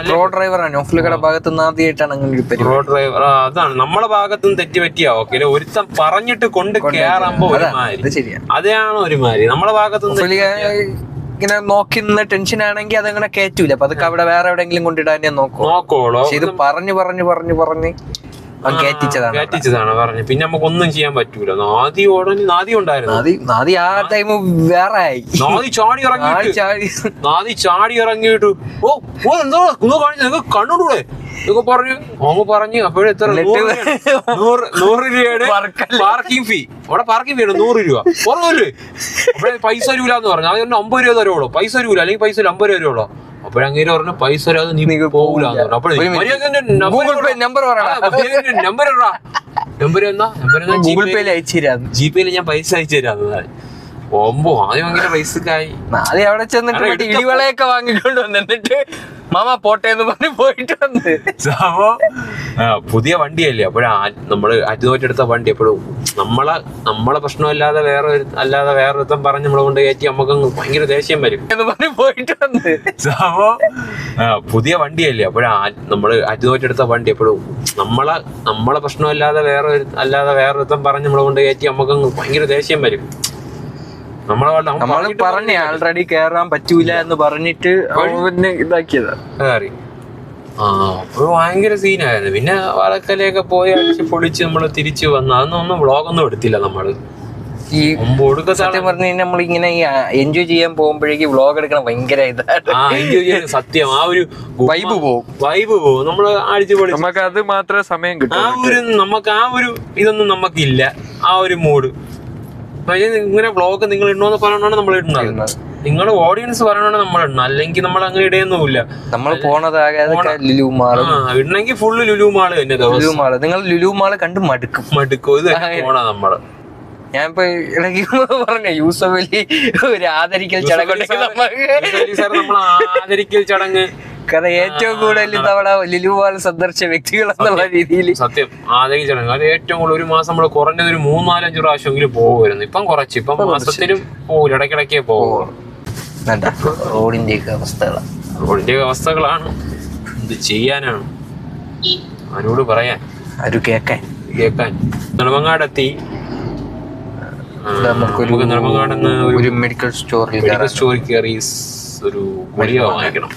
പ്രോ ഡ്രൈവറാണ്. ഭാഗത്ത് നിന്ന് ആദ്യമായിട്ടാണ് അങ്ങനെ ഒരു പ്രോ ഡ്രൈവർ. അതാണ് നമ്മളെ ഭാഗത്തുനിന്ന് തെറ്റി പറ്റിയാ ഓക്കെ. ഒരുത്തം പറഞ്ഞിട്ട് കൊണ്ട് കയറുമ്പോ ഒരുമാതിരി, അതാണ് ഒരുമാതിരി നമ്മളെ ഭാഗത്തുനിന്ന് ഇങ്ങനെ നോക്കി നിന്ന് ടെൻഷൻ ആണെങ്കിൽ അതങ്ങനെ കയറ്റൂല. അപ്പൊ അതൊക്കെ അവിടെ വേറെ എവിടെയെങ്കിലും കൊണ്ടിടാനേ നോക്കോളൂ. ഇത് പറഞ്ഞു കയറ്റിച്ചതാണ് പറഞ്ഞു. പിന്നെ നമുക്ക് ഒന്നും ചെയ്യാൻ പറ്റൂല. നാദി ഉണ്ടായിരുന്നു. ആ ടൈം വേറെ ആയി. നാദി ചാടി ഇറങ്ങിയിട്ട് എന്തോ കണ്ടൂടെ ഇതൊക്കെ പറഞ്ഞു. അപ്പോഴെത്ര 100 രൂപയുടെ പാർക്കിംഗ് ഫീ. അവിടെ പാർക്കിംഗ് ഫീ 100 രൂപ കുറവല്ലേ? അപ്പോഴേ പൈസ തരൂലെന്ന് പറഞ്ഞു. അത് 50 രൂപ തരുള്ളൂ. പൈസ തരൂല, അല്ലെങ്കിൽ പൈസ 50 രൂപ തരുള്ളൂ. അപ്പോഴങ്ങനെ പറഞ്ഞു പൈസ തരാതെ നീ പോകൂല. ജിപേയിൽ ഞാൻ പൈസ അയച്ചു തരാന്ന്. ആദ്യം ഭയങ്കര പൈസക്കായി. അവിടെ ചെന്നിട്ട് ഇടിവളയൊക്കെ വാങ്ങിക്കൊണ്ട് വന്നിട്ട് മാമ പോട്ടെ എന്ന് പറഞ്ഞ് പോയിട്ട് വന്ന്. പുതിയ വണ്ടിയല്ലേ, നമ്മള് അറ്റുനോറ്റെടുത്ത വണ്ടി എപ്പോഴും നമ്മളെ പ്രശ്നമല്ലാതെ വേറൊരുത്തം പറഞ്ഞ് നമ്മളെ കൊണ്ട് കയറ്റി നമുക്ക് ഭയങ്കര ദേഷ്യം വരും എന്ന് പറഞ്ഞ് പോയിട്ട് വന്ന്. പുതിയ വണ്ടിയല്ലേ, നമ്മള് അറ്റുനോറ്റെടുത്ത വണ്ടി എപ്പോഴും നമ്മളെ പ്രശ്നമല്ലാതെ വേറൊരുത്തം പറഞ്ഞ് നമ്മളെ കൊണ്ട് കയറ്റി നമുക്ക് ഭയങ്കര ദേഷ്യം വരും. നമ്മള് പറഞ്ഞ ആൾറെഡി കേറാൻ പറ്റൂല എന്ന് പറഞ്ഞിട്ട് ഇതാക്കിയതാ. അപ്പൊ ഭയങ്കര സീനായിരുന്നു. പിന്നെ വളക്കലയൊക്കെ പോയി അടിച്ച് പൊളിച്ച് നമ്മള് തിരിച്ചു വന്നു. അതൊന്നും വ്ളോഗൊന്നും എടുത്തില്ല നമ്മള്. ഈ സത്യം പറഞ്ഞു കഴിഞ്ഞാൽ നമ്മളിങ്ങനെ എൻജോയ് ചെയ്യാൻ പോകുമ്പോഴേക്ക് വ്ളോഗ് എടുക്കണം ഭയങ്കര എൻജോയ് ചെയ്യാൻ സത്യം ആ ഒരു വൈബ് പോകും. നമ്മള് അടിച്ചു പൊളിച്ച് നമുക്ക് അത് മാത്രമേ സമയം കിട്ടും. നമുക്ക് ആ ഒരു ഇതൊന്നും നമുക്കില്ല, ആ ഒരു മൂഡ്. ഇങ്ങനെ വ്ളോഗ് നിങ്ങൾ ഇടണോന്ന് പറയണോണ്ട് നമ്മൾ ഇടുന്നത്, നിങ്ങൾ ഓഡിയൻസ് പറയണോണ്ട് നമ്മൾ ഇടണം. അല്ലെങ്കിൽ നമ്മൾ അങ്ങനെ ഇടയൊന്നുമില്ല. നമ്മൾ ഇടണമെങ്കിൽ ഫുള്ള് ലുലു മാള് തന്നെ. നിങ്ങൾ ലുലു മാള് കണ്ട് മടുക്കും. ഇത് പോണ നമ്മള്. ഞാനിപ്പോ ഇടയ്ക്ക് പറഞ്ഞ യൂസഫ് അലി ഒരു ആദരിക്കൽ ചടങ്ങ് കാരണം ഏറ്റവും കൂടുതൽ തവണ ലുലു മാൾ സന്ദർശിച്ച വ്യക്തികൾ എന്നുള്ള രീതിയിൽ സത്യം ആദരിക്കൽ ചടങ്ങ് അത് ഏറ്റവും കൂടുതൽ. ഒരു മാസം നമ്മള് കുറഞ്ഞത് ഒരു 3-4-5 പ്രാവശ്യമെങ്കിലും പോകുമായിരുന്നു. ഇപ്പം കുറച്ച്, ഇപ്പം മാസത്തിലും പോകില്ല, ഇടയ്ക്കിടയ്ക്കേ പോകും. റോഡിന്റെ അവസ്ഥകളാണ്. എന്ത് ചെയ്യാനാണ്, അവനോട് പറയാൻ, കേക്കാൻ. നെടുമങ്ങാടെത്തി. നമുക്ക് നെടുമങ്ങാടെന്ന് ഒരു മെഡിക്കൽ സ്റ്റോറിൽ കയറി ഒരു ഗുളിക വാങ്ങിക്കണം,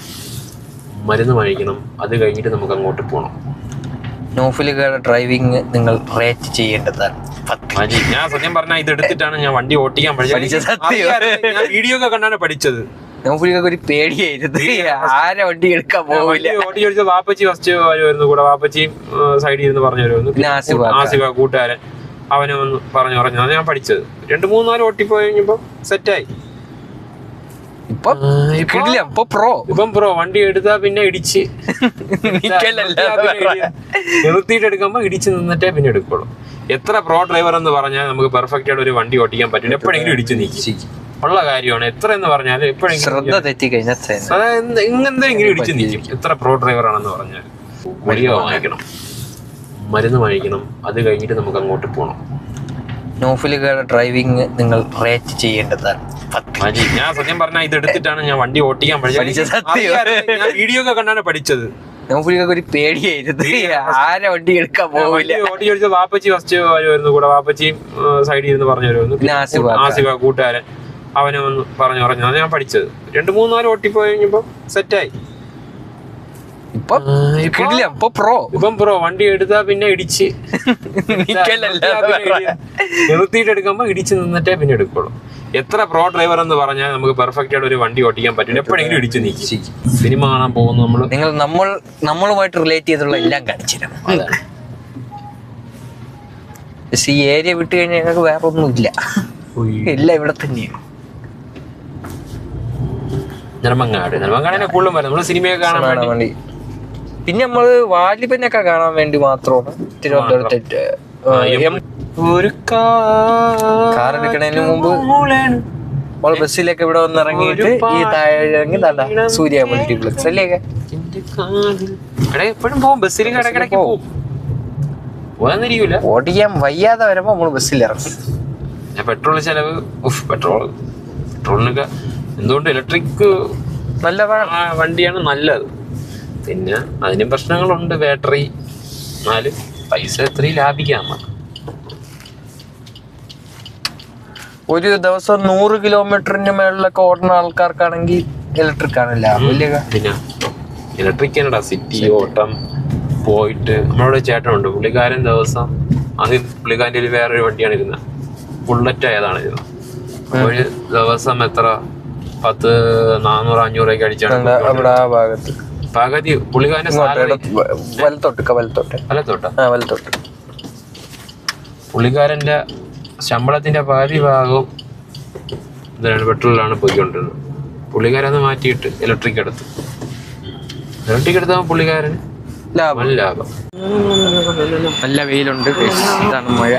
മരുന്ന് വാങ്ങിക്കണം. അത് കഴിഞ്ഞിട്ട് നമുക്ക് അങ്ങോട്ട് പോകണം. നൗഫലുകളുടെ ഡ്രൈവിംഗ് നിങ്ങൾ റേറ്റ് ചെയ്യേണ്ടതാണ്. ഞാൻ സത്യം പറഞ്ഞാൽ ഇത് എടുത്തിട്ടാണ് ഞാൻ വണ്ടി ഓട്ടിക്കാൻ പഠിച്ചത്. വീഡിയോ ഒക്കെ കണ്ടാണ് പഠിച്ചത്. നൗഫലുകൾക്ക് ഒരു പേടിയായിരുന്നു, ആരെ വണ്ടി എടുക്കാൻ പോകില്ല. ഓടിച്ച വാപ്പച്ചി ഫസ്റ്റ് വരുമായിരുന്നു കൂടെ. വാപ്പച്ചിയും സൈഡിൽ ഇരുന്ന് പറഞ്ഞു വരുമായിരുന്നു. ആസിഫ കൂട്ടുകാരൻ, അവനെ വന്ന് പറഞ്ഞു അത് ഞാൻ പഠിച്ചത്. 2-3-4 ഓട്ടിപ്പോയി കഴിഞ്ഞപ്പോ സെറ്റായി. ഇപ്പം പ്രോ വണ്ടി എടുത്താ പിന്നെ ഇടിച്ച് നിർത്തിയിട്ട് എടുക്കുമ്പോ ഇടിച്ച് നിന്നിട്ടേ പിന്നെ എടുക്കുള്ളൂ. എത്ര പ്രോ ഡ്രൈവർ എന്ന് പറഞ്ഞാൽ നമുക്ക് പെർഫെക്റ്റ് ആയിട്ട് ഒരു വണ്ടി ഓട്ടിക്കാൻ പറ്റില്ല. എപ്പോഴെങ്കിലും ഇടിച്ച് നീക്കി ഉള്ള കാര്യമാണ്. എത്ര എന്ന് പറഞ്ഞാൽ എപ്പോഴെങ്കിലും എന്തെങ്കിലും ഇടിച്ച് നീക്കും. എത്ര പ്രോ ഡ്രൈവർ ആണെന്ന് പറഞ്ഞാൽ ഗുളിക വാങ്ങിക്കണം, മരുന്ന് വാങ്ങിക്കണം, അത് കഴിഞ്ഞിട്ട് നമുക്ക് അങ്ങോട്ട് പോകണം. നോഫിലുകളുടെ ഡ്രൈവിംഗ് നിങ്ങൾ റേറ്റ് ചെയ്യേണ്ടതാണ്. ഞാൻ സത്യം പറഞ്ഞാൽ ഇത് എടുത്തിട്ടാണ് ഞാൻ വണ്ടി ഓട്ടിക്കാൻ പഠിച്ചത്. ഞാൻ വീഡിയോ ഒക്കെ കണ്ടാണ് പഠിച്ചത്. നോഫിലൊക്കെ ഒരു പേടിയായിരുന്നു, ആരെ വണ്ടി എടുക്കാൻ പോകില്ല. ഓട്ടി ചോദിച്ചത് വാപ്പച്ചി ഫസ്റ്റ് വരുമായിരുന്നു കൂടെ. വാപ്പച്ചിയും സൈഡിൽ ഇരുന്ന് പറഞ്ഞു വരുമായിരുന്നു. ആസിഫ കൂട്ടുകാരൻ, അവനെ ഒന്ന് പറഞ്ഞു ഞാൻ പഠിച്ചത്. 2-3-4 ഓട്ടിപ്പോയി കഴിഞ്ഞപ്പോ സെറ്റായി. ഇപ്പം പ്രോ വണ്ടി എടുത്താ പിന്നെ ഇടിച്ച് നിർത്തിയിട്ട് എടുക്കുമ്പോ ഇടിച്ച് നിന്നിട്ടേ പിന്നെ എടുക്കുള്ളൂ. എത്ര പ്രോ ഡ്രൈവർ എന്ന് പറഞ്ഞാൽ നമുക്ക് പെർഫെക്റ്റ് ആയിട്ട് ഒരു വണ്ടി ഓട്ടിക്കാൻ പറ്റില്ല. എപ്പോഴെങ്കിലും ഇടിച്ച് നീക്കി. സിനിമ കാണാൻ പോകുന്നു നമ്മളുമായിട്ട് റിലേറ്റ് ചെയ്തുള്ള എല്ലാം കാണിച്ചിരും. ഈ ഏരിയ വിട്ട് കഴിഞ്ഞാൽ ഞങ്ങൾക്ക് വേറെ ഒന്നുമില്ല, എല്ലാം ഇവിടെ തന്നെയാണ്. നെടുമങ്ങാടിനെ കൂടുതലും വരും നമ്മള് സിനിമയൊക്കെ കാണാൻ വേണ്ടി. പിന്നെ നമ്മള് വാലിബനൊക്കെ കാണാൻ വേണ്ടി മാത്രമാണ് തിരുവനന്തപുരത്ത്. ഒരു കാർ എടുക്കണതിന് മുമ്പ് നമ്മൾ ബസ്സിലൊക്കെ ഇവിടെ വന്ന് ഇറങ്ങിയിട്ട് ഈ താഴെ ഇറങ്ങി സൂര്യ മൾട്ടിപ്ലക്സ് അല്ലേ എപ്പോഴും പോകും. ബസ്സിൽ ഇടയ്ക്കിടയ്ക്ക് പോകും. ഓടിക്കാൻ വയ്യാതെ വരുമ്പോ നമ്മള് ബസ്സിൽ ഇറങ്ങും. പെട്രോൾ ചെലവ്, പെട്രോളിനൊക്കെ എന്തുകൊണ്ട് ഇലക്ട്രിക് നല്ല വണ്ടിയാണ് നല്ലത്. പിന്നെ അതിനും പ്രശ്നങ്ങളുണ്ട്, ബാറ്ററി. എന്നാലും പൈസ എത്രയും ലാഭിക്കാം. ഒരു ദിവസം 100 കിലോമീറ്ററിന് മേളിലൊക്കെ ഓടുന്ന ആൾക്കാർക്കാണെങ്കിൽ ഇലക്ട്രിക് ആണ് ലാഭം. പിന്നെ ഇലക്ട്രിക് ആണടാ സിറ്റി ഓട്ടം പോയിട്ട്. നമ്മളവിടെ ചേട്ടനുണ്ട്, പുള്ളിക്കാരൻ ദിവസം പുള്ളിക്കാരൻ്റെ വേറൊരു വണ്ടിയാണ് ഇരുന്നത്, ബുള്ളറ്റ് ഏതാണ് ഇരുന്നത്. ഒരു ദിവസം എത്ര 10-400-500 അടിച്ചാണ് പകുതി പുള്ളിക്കാരന്റെ പുള്ളിക്കാരന്റെ ശമ്പളത്തിന്റെ പകുതി ഭാഗവും എന്താണ് പെട്രോളിലാണ് പോയിക്കൊണ്ടിരുന്നത്. പുള്ളിക്കാരന്ന് മാറ്റിയിട്ട് ഇലക്ട്രിക് എടുത്തപ്പോൾ പുള്ളിക്കാരൻ ലാഭം. നല്ല വെയിലുണ്ട്, ഇതാണ് മഴ.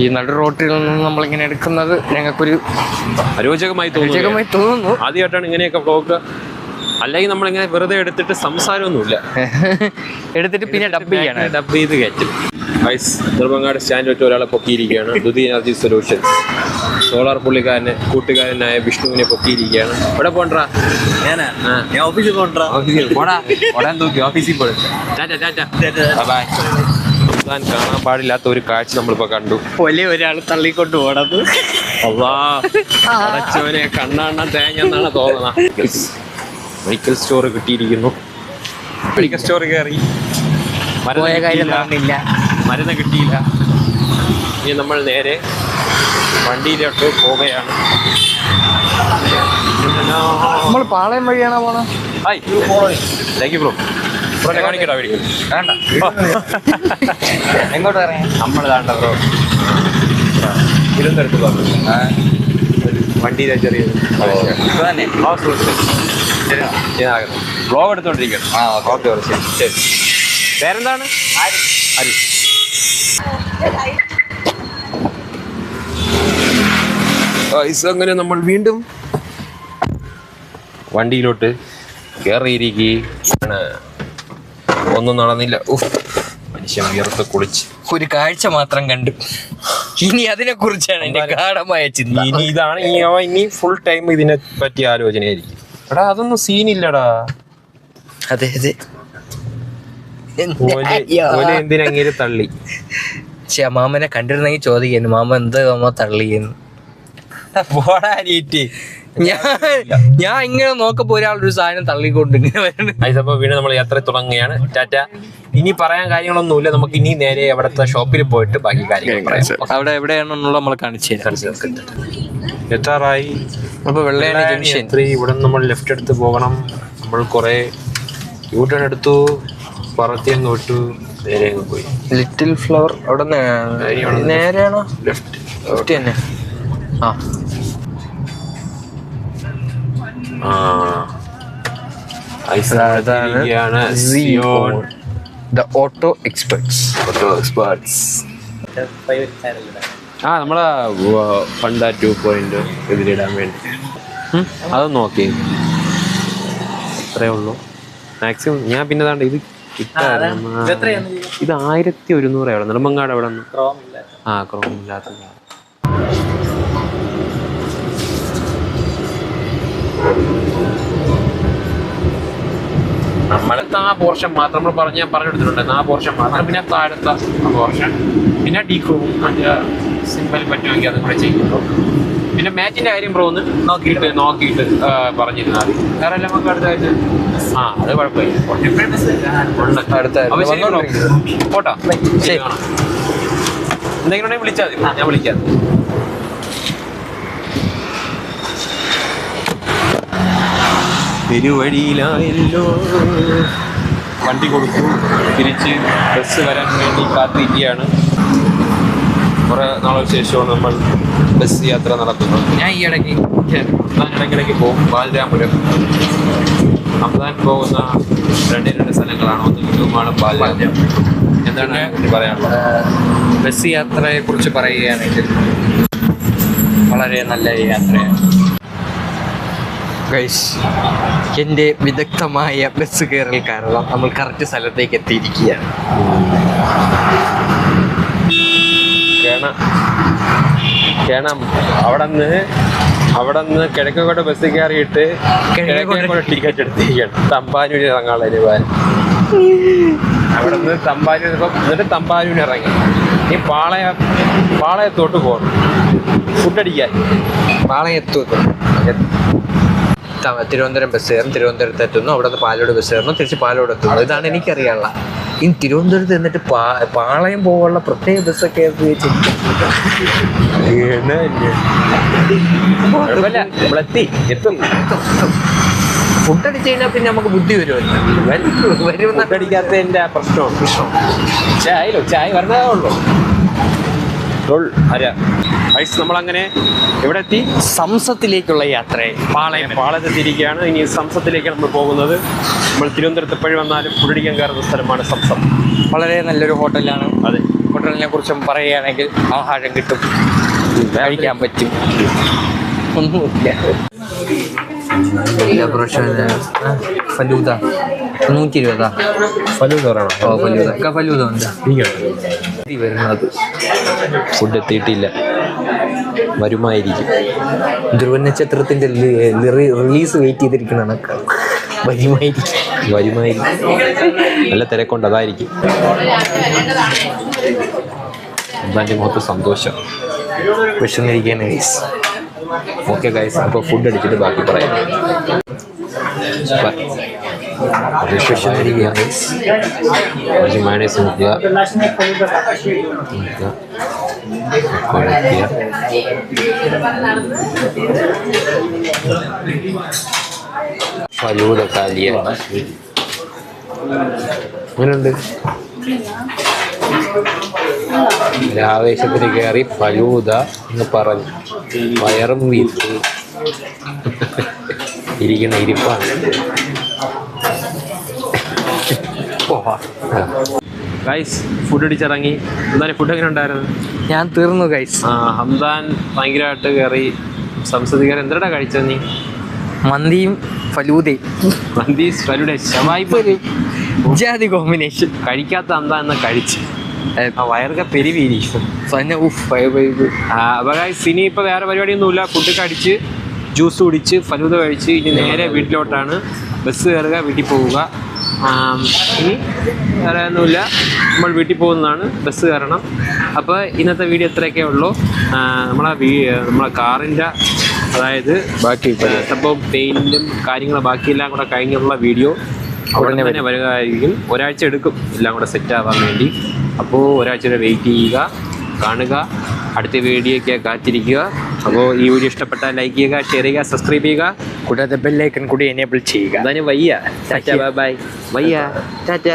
ഈ നടു റോട്ടിൽ നിന്ന് നമ്മളിങ്ങനെ എടുക്കുന്നത് ഞങ്ങൾക്കൊരു അരോചകമായി തോന്നുന്നു. ആദ്യമായിട്ടാണ് ഇങ്ങനെയൊക്കെ വ്ളോഗ്. അല്ലെങ്കിൽ നമ്മളിങ്ങനെ വെറുതെ എടുത്തിട്ട് സംസാരമൊന്നുമില്ല, എടുത്തിട്ട് പിന്നെ ഡബ് ചെയ്ത് കയറ്റും. നെടുമങ്ങാട് സ്റ്റാൻഡ് വെച്ച് ഒരാളെ പൊക്കിയിരിക്കുകയാണ്. ദുതി എനർജി സൊല്യൂഷൻസ് സോളാർ കൂട്ടുകാരനായ വിഷ്ണുവിനെ പൊക്കിയിരിക്കുകയാണ്. ഇവിടെ പോണ്ടാ, ഓഫീസിൽ പോടാ, ഓഫീസിൽ പോയി. കാണാൻ പാടില്ലാത്ത ഒരു കാഴ്ച നമ്മളിപ്പോ കണ്ടു. ഒരാൾ തള്ളിക്കൊണ്ട് പോണത് അടച്ചവനെ കണ്ണാണ്ണ തേങ്ങ എന്നാണ് തോന്നുന്നത്. മെഡിക്കൽ സ്റ്റോർ കിട്ടിയിരിക്കുന്നു. മെഡിക്കൽ സ്റ്റോർ കയറി മരുന്ന് കിട്ടിയില്ല. ഇനി നമ്മൾ നേരെ വണ്ടിയിലോട്ട് പോവുകയാണ്. നമ്മൾ പാളയം വഴിയാണോ പോണത്? Thank you bro. കാണിക്കട്ടോ വീഡിയോ എങ്ങോട്ട് പറയാം? നമ്മൾ താണ്ട ബ്രോ തിരുവനന്തപുരത്ത് പറഞ്ഞു വണ്ടിയിലെ ചെറിയ ബ്ലോഗ് എടുത്തോണ്ടിരിക്കണം. ഓക്കെ ശരി. പേരെന്താണ്? അരു. അങ്ങനെ നമ്മൾ വീണ്ടും വണ്ടിയിലോട്ട് കയറിയിരിക്കുകയാണ്. ഒന്നും നടന്നില്ല. മനുഷ്യൻ വിയർത്ത് കുളിച്ച് ഒരു കാഴ്ച മാത്രം കണ്ടു. ഇനി അതിനെ കുറിച്ചാണ് എന്റെ ഗാഢമായ ചിന്ത. ഇനി ഫുൾ ടൈം ഇതിനെ പറ്റി ആലോചനയായിരിക്കും. എടാ അതൊന്നും സീനില്ലടാ. അതെ എന്തിനങ്ങനെ തള്ളി? മാമനെ കണ്ടിരുന്നെങ്കിൽ ചോദിക്കുന്നു, മാമ എന്താ മാമ തള്ളിയെന്ന്. ഞാൻ ഇങ്ങനെ നോക്കപ്പോ ഒരാളൊരു സാധനം തള്ളിക്കൊണ്ട് ഇങ്ങനെ വരുന്നുണ്ട്. വീണ്ടും നമ്മൾ യാത്ര തുടങ്ങുകയാണ്. ടാറ്റ. ഇനി പറയാൻ കാര്യങ്ങളൊന്നുമില്ല. നമുക്ക് ഇനി നേരെ അവിടുത്തെ ഷോപ്പിൽ പോയിട്ട് ബാക്കി കാര്യങ്ങൾ പറയാം. അവിടെ എവിടെയാണെന്നുള്ള നമ്മൾ കാണിച്ചു തരാം. എത്താറായി. അപ്പൊ വെള്ളയാണ് ജംഗ്ഷൻ. ഇവിടെ നമ്മൾ ലെഫ്റ്റ് എടുത്ത് പോകണം. നമ്മൾ കുറെ യൂട്ടേൺ എടുത്തു, പറത്തിയങ്ങ് വിട്ടു, നേരെ അങ്ങ് പോയി. ലിറ്റിൽ ഫ്ലവർ അവിടെ നേരെയാണോ? ലെഫ്റ്റ് തന്നെ. അതാണ് സിയോൺ ദ ഓട്ടോ എക്സ്പെർട്സ്. നമ്മളെ ഫണ്ട 2 ഇതിലിടാൻ വേണ്ടി അതൊന്ന് നോക്കി. അത്രേ ഉള്ളൂ മാക്സിമം. ഞാൻ പിന്നെ താണ്ട് ഇത് കിട്ടാറുണ്ട്. ഇത് 1100 എവിടെ നെടുമങ്ങാട് എവിടെ നിന്ന് ക്രോം ഇല്ലാത്ത നമ്മളത്തെ ആ പോർഷൻ മാത്രം നമ്മൾ പറഞ്ഞെടുത്തിട്ടുണ്ട്. ആ പോർഷൻ മാത്രം. പിന്നെ താഴത്തെ പോർഷൻ, പിന്നെ ഡീക്രൂവും മറ്റേ സിമ്പിൾ പറ്റുമെങ്കിൽ അതും കൂടെ ചെയ്യുന്നു. പിന്നെ മാറ്റിന്റെ കാര്യം ബ്രോ ഒന്ന് നോക്കിയിട്ട് പറഞ്ഞിരുന്നാൽ മതി. വേറെ എല്ലാം നമുക്ക് അടുത്തായിട്ട് അത് കുഴപ്പമില്ല. പോട്ടാ എന്തെങ്കിലും ഉണ്ടെങ്കിൽ വിളിച്ചാൽ മതി, ഞാൻ വിളിക്കാം. പെരുവഴിയിലായല്ലോ വണ്ടി കൊടുത്തു. തിരിച്ച് ബസ് വരാൻ വേണ്ടി കാത്തിരിക്കുകയാണ്. കുറേ നാളുകൾക്ക് ശേഷമാണ് നമ്മൾ ബസ് യാത്ര നടത്തുന്നത്. ഞാൻ ഈ ഇടയ്ക്കിടയ്ക്ക് പോകും. ബാലരാമപുരം ഹംദാൻ പോകുന്ന രണ്ട് സ്ഥലങ്ങളാണ്. ഒന്ന് ലുലുമാണ്, ബാലരാമപുരം. എന്താണ് പറയാനുള്ളത്? ബസ് യാത്രയെ കുറിച്ച് പറയുകയാണെങ്കിൽ വളരെ നല്ല യാത്രയാണ് ഗൈസ്. എൻ്റെ വിദഗ്ധമായ ബസ് കയറൽ കാരണം നമ്മൾ കറക്റ്റ് സ്ഥലത്തേക്ക് എത്തിയിരിക്കുകയാണ്. കേണം അവിടെ നിന്ന് കിഴക്കോട്ട് ബസ് കയറിയിട്ട് കിഴക്കോട്ട് ടിക്കറ്റ് എടുത്തിരിക്കണം. തമ്പാനൂരിൽ ഇറങ്ങാനുള്ള പോകാൻ. അവിടെ നിന്ന് തമ്പാനൂർ എന്നിട്ട് തമ്പാനൂരിൽ ഇറങ്ങി ഈ പാളയത്തോട്ട് പോകണം ഫുഡടിക്കാൻ. തിരുവനന്തപുരം ബസ് കയറും, തിരുവനന്തപുരത്ത് എത്തുന്നു. അവിടെ നിന്ന് പാലോട് ബസ് കയറുന്നു, തിരിച്ച് പാലോട് എത്തുന്നു. ഇതാണ് എനിക്കറിയാനുള്ള. ഇനി തിരുവനന്തപുരത്ത് എന്നിട്ട് പാളയം പോകാനുള്ള പ്രത്യേക ബസ്സൊക്കെ ഫുഡ് അടിച്ചു കഴിഞ്ഞാൽ പിന്നെ നമുക്ക് ബുദ്ധി വരുമല്ലോ. ഫുഡടിക്കാത്തതിന്റെ പ്രശ്നം ചായ വരണതേ ഉള്ളൂ. നമ്മളങ്ങനെ എവിടെ എത്തി? സംസത്തിലേക്കുള്ള യാത്രയെ പാളയത്തെത്തിയിരിക്കുകയാണ്. ഇനി സംസത്തിലേക്കാണ് നമ്മൾ പോകുന്നത്. നമ്മൾ തിരുവനന്തപുരത്ത് എപ്പോഴും വന്നാലും ഫുഡടിക്കാൻ കയറുന്ന സ്ഥലമാണ് സംസം. വളരെ നല്ലൊരു ഹോട്ടലാണ്. അതെ, ഹോട്ടലിനെ കുറിച്ചും പറയുകയാണെങ്കിൽ ആഹാരം കിട്ടും, കഴിക്കാൻ പറ്റും, ഒന്നുമില്ല. ഫലൂദ 120. ഫലൂദ ഫലൂദ ഉണ്ട് വരുന്നത്. ഫുഡ് എത്തിയിട്ടില്ല, വരുമായിരിക്കും. ധ്രുവ നക്ഷത്രത്തിന്റെ റിലീസ് വെയിറ്റ് ചെയ്തിരിക്കണ വരുമായിരിക്കും. നല്ല തിരക്കുണ്ട്, അതായിരിക്കും. എന്താൻ്റെ മുഖത്ത് സന്തോഷം വിഷമിരിക്കുകയാണ് ഗൈസ്. ഓക്കെ ഗൈസ്, അപ്പോൾ ഫുഡ് അടിച്ചിട്ട് ബാക്കി പറയാം. മയണൈസ് നോക്കുക, ഫലൂദ കാലിയാണ്. അങ്ങനെയുണ്ട്. ആവേശത്തിന് കയറി ഫലൂദ എന്ന് പറഞ്ഞു വയറും വീർത്ത് ഇരിക്കുന്ന ഇരിപ്പാണ്. Guys food അടിച്ചിറങ്ങി. എന്തായാലും ഫുഡ് എങ്ങനെ ഉണ്ടായിരുന്നു? ഞാൻ തീർന്നു ഗൈസ്. ഹംദാൻ ഭയങ്കരമായിട്ട് കയറി സംസദ് കയറി. എന്തിനാ കഴിച്ചത് നീ? മന്തിയും ഫലൂദയും. മന്തി ഫലൂദ ശവായി ജാതി കോമ്പിനേഷൻ. കഴിക്കാത്ത എന്താ എന്ന് കഴിച്ച് വയറൊക്കെ പെരുവിരിക്കും. അപ്പൊ ഗൈസ് ഇനി ഇപ്പൊ വേറെ പരിപാടിയൊന്നുമില്ല. ഫുഡ് കഴിച്ച് ജ്യൂസ് കുടിച്ച് ഫലൂദ കഴിച്ച് ഇനി നേരെ വീട്ടിലോട്ടാണ്. ബസ് കയറുക, വീട്ടിൽ പോവുക. ഇനി വേറെ ഒന്നുമില്ല, നമ്മൾ വീട്ടിൽ പോകുന്നതാണ്. ബസ് കയറണം. അപ്പോൾ ഇന്നത്തെ വീഡിയോ ഇത്രയൊക്കെ ഉള്ളൂ. നമ്മളെ കാറിൻ്റെ അതായത് ബാക്കി സംഭവം പെയിൻറ്റും കാര്യങ്ങളും ബാക്കിയെല്ലാം കൂടെ കഴിഞ്ഞുള്ള വീഡിയോ ഉടനെ തന്നെ വരുന്നതായിരിക്കും. ഒരാഴ്ച എടുക്കും എല്ലാം കൂടെ സെറ്റ് ആവാൻ വേണ്ടി. അപ്പോൾ ഒരാഴ്ച വരെ വെയിറ്റ് ചെയ്യുക, കാണുക, അടുത്ത വീഡിയോയ്ക്ക് കാത്തിരിക്കുക. അപ്പോൾ ഈ വീഡിയോ ഇഷ്ടപ്പെട്ടാൽ ലൈക്ക് ചെയ്യുക, ഷെയർ ചെയ്യുക, സബ്സ്ക്രൈബ് ചെയ്യുക, കൂടാതെ ബെല്ലൈക്കൺ കൂടി എനേബിൾ ചെയ്യുക. അതിന് വയ്യ. Tata, bye bye. വയ്യ, ടാറ്റ.